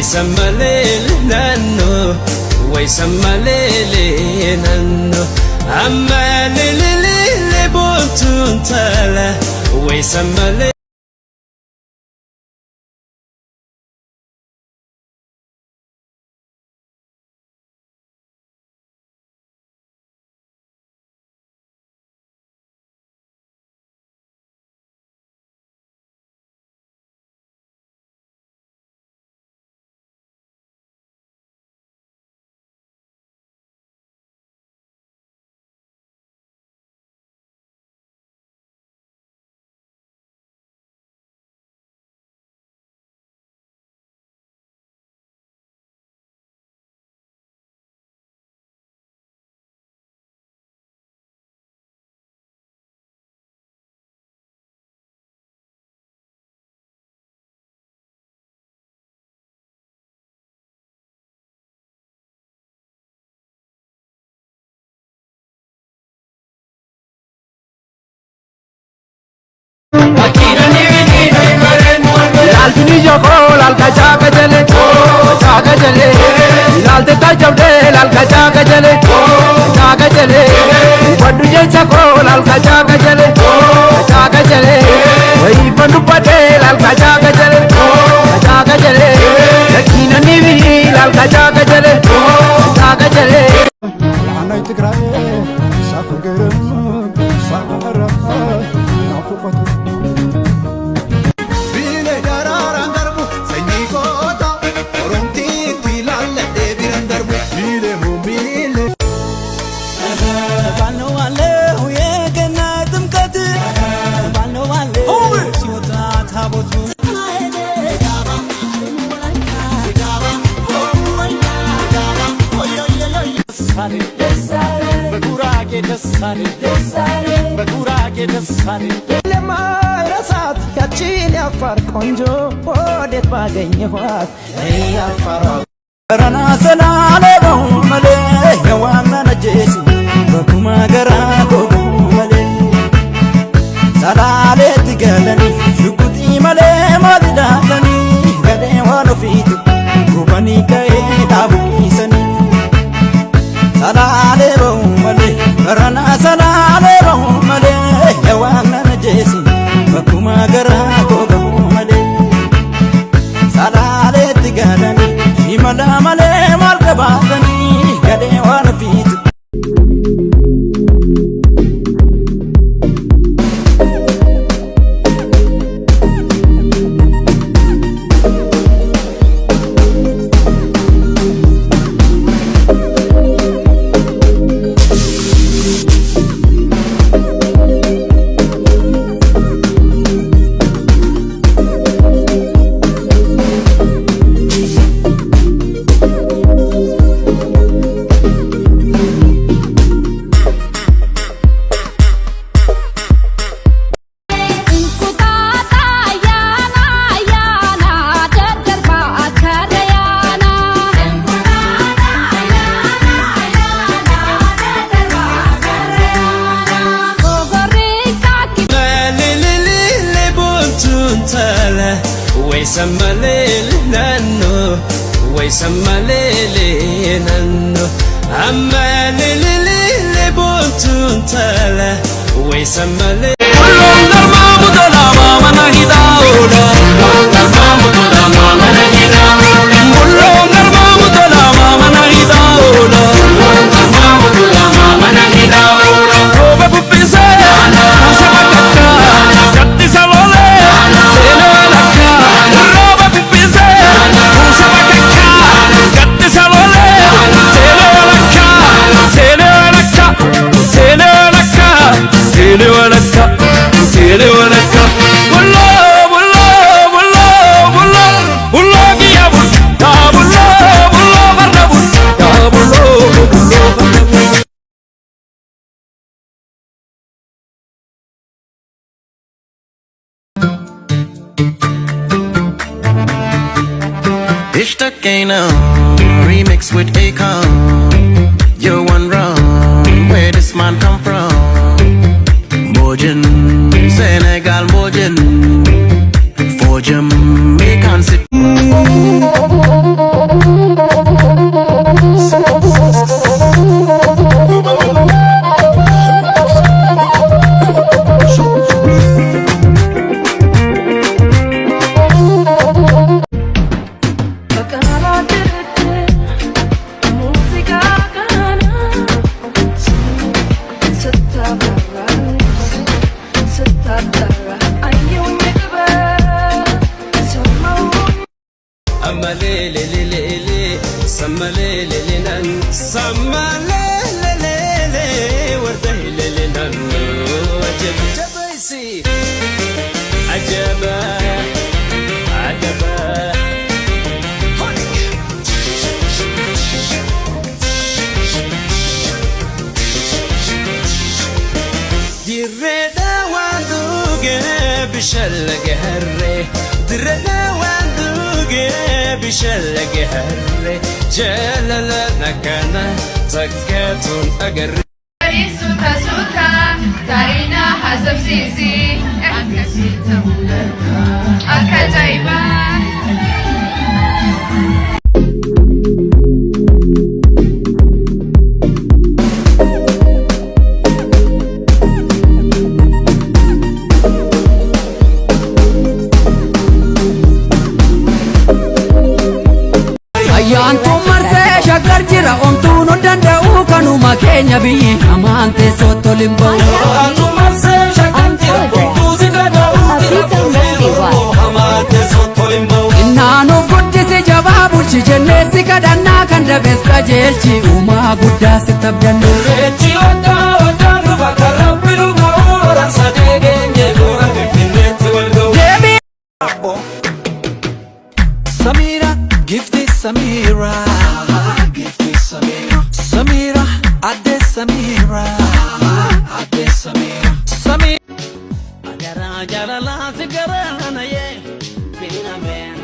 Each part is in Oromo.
ويسمليل نانو ويسمليل نانو أما ليلي بوتون تلا ويسمليل लालचनी जो को लाल का चाक चले चाक चले लाल देता जबले लाल का चाक चले बड्डू जैसा को लाल का चाक चले वही बंडू पटे लाल का चाक चले लकीन नीवी लाल का चाक चले लाना इतकराए साफगरम सारा नाफुपत ለማረሳት ያቺን ያፋር ቆንጆ ወዴት ባገኘኋት ያፋር ረና ሰላሌ ነው መሌ የዋና ነጀሲ በኩማ ገራ ጎጉ መሌ ሰላሌ ትገለኒ ሽጉጢ መሌ ማልዳለኒ ገዴ ዋኖ ፊቱ ጉበኒ ከኤ ዳቡቂሰኒ ሰላሌ በው መሌ ረና ሰላሌ በው መሌ የዋና ነጀሲ በኩማ ገራ ጎጉ መሌ ሰላሌ ትገለኒ ሽመላ መሌ ማልገባተኒ ገዴ ዋኖ ፊቱ ويسمليل نانو ويسمليل نانو أما ليلي بوتون تلا ويسمليل Ishtakena remix with Akon. You're one wrong. Where this man come from? Mojin, Senegal Mojin. For Jamaican city. sammalelenan sammalelelele wardahilelenan ajab jabaisi ajaba ajaba dirreda wanduge bishalage harre dirreda wanduge bishalage harre jalala nakana takatun agar suta suta tarina hasab sisi akajaiba ayyaantu marsee shaggar jira omtuu nu danda'u kanuma keenya biyyi amante sotto limbo ayyaantu marsee shaggar jira omtuu si danda'u amante sotto limbo innaanu guddisi jabaa bulchi jennee si kadhannaa kan dabees qajeelchi uumaa guddaa si tabdannu reechi oddaa oddaan dhufa kan rabbi dhuga'u ransa deegeenye goora finfinneetti wal ga'u Samira, gifty Samira, gifty Samira, Samira, Ade Samira, Ade Samira, Samira. Agara agara la sigara na ye, bina ben.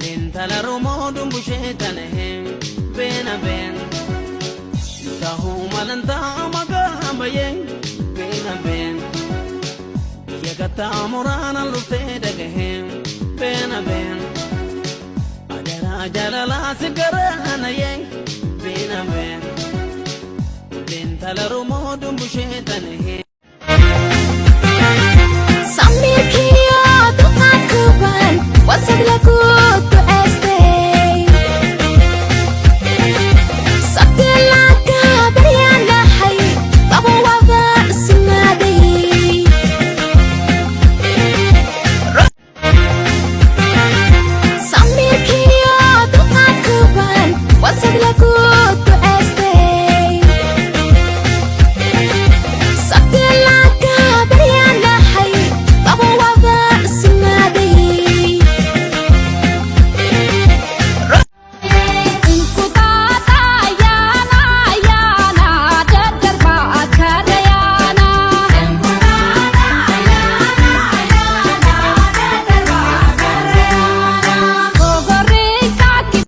Lintala romo dumbu shetane hem, bina ben. Tahu malanta amaga amaye, bina ben. Yagata murana lufte dagahem, bina ben. Jalala sigarana ye bina ben lintala romo dumbu shetane